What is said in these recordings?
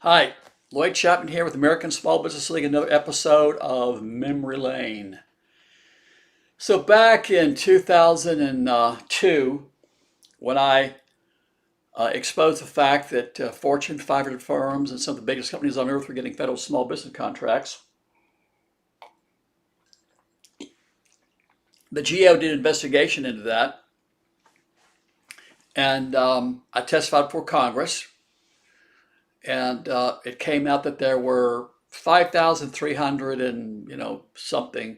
Hi, Lloyd Chapman here with American Small Business League, another episode of Memory Lane. So back in 2002, when I exposed the fact that Fortune 500 firms and some of the biggest companies on earth were getting federal small business contracts, the GAO did an investigation into that, and I testified before Congress, and it came out that there were 5,300 and something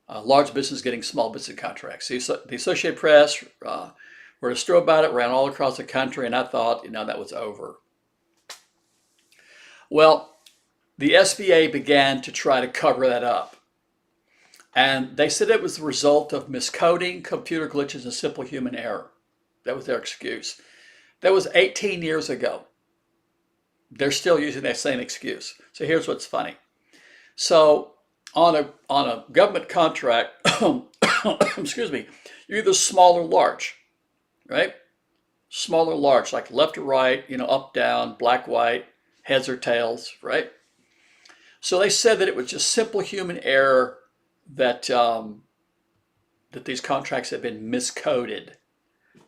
large business getting small business contracts. The Associated Press were disturbed about it, ran all across the country, and I thought, that was over. Well, the SBA began to try to cover that up. And they said it was the result of miscoding, computer glitches, and simple human error. That was their excuse. That was 18 years ago. They're still using that same excuse. So here's what's funny. So on a government contract, excuse me, you're either small or large, right? Small or large, like left or right, up, down, black, white, heads or tails, right? So they said that it was just simple human error that that these contracts have been miscoded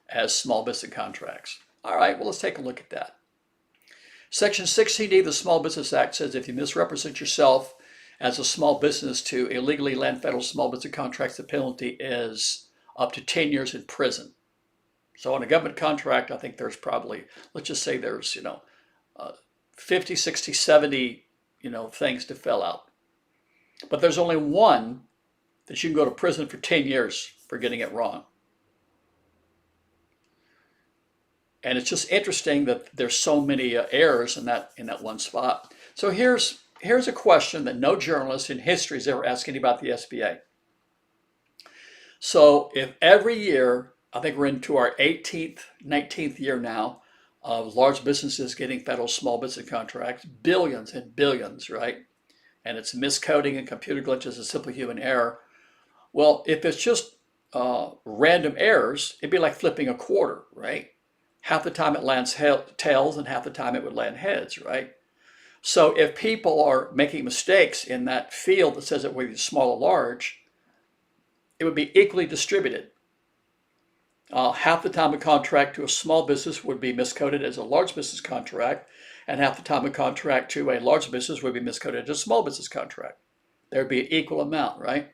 as small business contracts. All right, well, let's take a look at that. Section 16D of the Small Business Act says if you misrepresent yourself as a small business to illegally land federal small business contracts, the penalty is up to 10 years in prison. So on a government contract, I think there's probably, let's just say there's, 50, 60, 70, things to fill out. But there's only one that you can go to prison for 10 years for getting it wrong. And it's just interesting that there's so many errors in that one spot. So here's a question that no journalist in history has ever asked anybody about the SBA. So if every year, I think we're into our 18th, 19th year now of large businesses getting federal small business contracts, billions and billions, right? And it's miscoding and computer glitches and simple human error. Well, if it's just random errors, it'd be like flipping a quarter, right? Half the time it lands tails and half the time it would land heads, right? So if people are making mistakes in that field that says it would be small or large, it would be equally distributed. Half the time a contract to a small business would be miscoded as a large business contract, and half the time a contract to a large business would be miscoded as a small business contract. There would be an equal amount, right?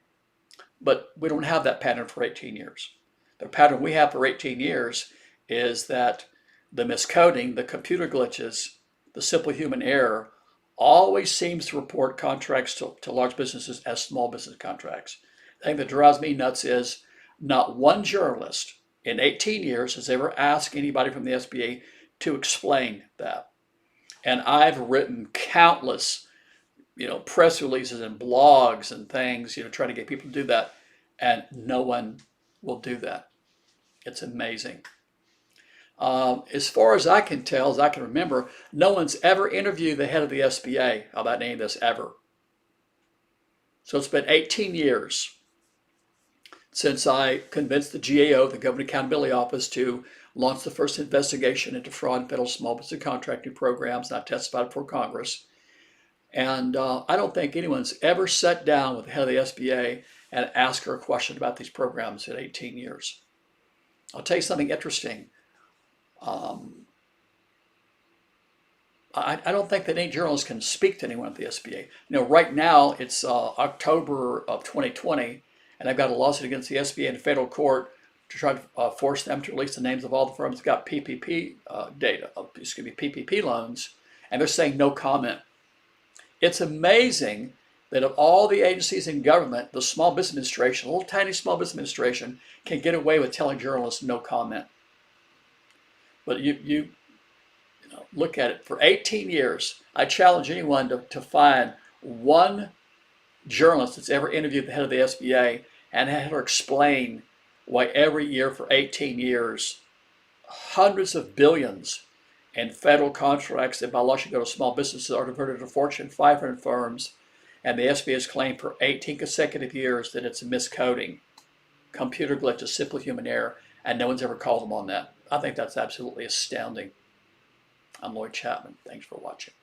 But we don't have that pattern for 18 years. The pattern we have for 18 years is that the miscoding, the computer glitches, the simple human error always seems to report contracts to large businesses as small business contracts. The thing that drives me nuts is not one journalist in 18 years has ever asked anybody from the SBA to explain that. And I've written countless, press releases and blogs and things, trying to get people to do that, and no one will do that. It's amazing. As far as I can tell, as I can remember, no one's ever interviewed the head of the SBA about any of this ever. So it's been 18 years since I convinced the GAO, the Government Accountability Office, to launch the first investigation into fraud in federal small business contracting programs, and I testified before Congress. And I don't think anyone's ever sat down with the head of the SBA and asked her a question about these programs in 18 years. I'll tell you something interesting. I don't think that any journalist can speak to anyone at the SBA. Right now it's October of 2020, and I've got a lawsuit against the SBA in federal court to try to force them to release the names of all the firms that got PPP PPP loans, and they're saying no comment. It's amazing that of all the agencies in government, the Small Business Administration, a little tiny Small Business Administration, can get away with telling journalists no comment. But you look at it. For 18 years, I challenge anyone to find one journalist that's ever interviewed the head of the SBA and had her explain why every year for 18 years, hundreds of billions in federal contracts that by law should go to small businesses are diverted to Fortune 500 firms, and the SBA has claimed for 18 consecutive years that it's a miscoding, computer glitches, simple human error, and no one's ever called them on that. I think that's absolutely astounding. I'm Lloyd Chapman. Thanks for watching.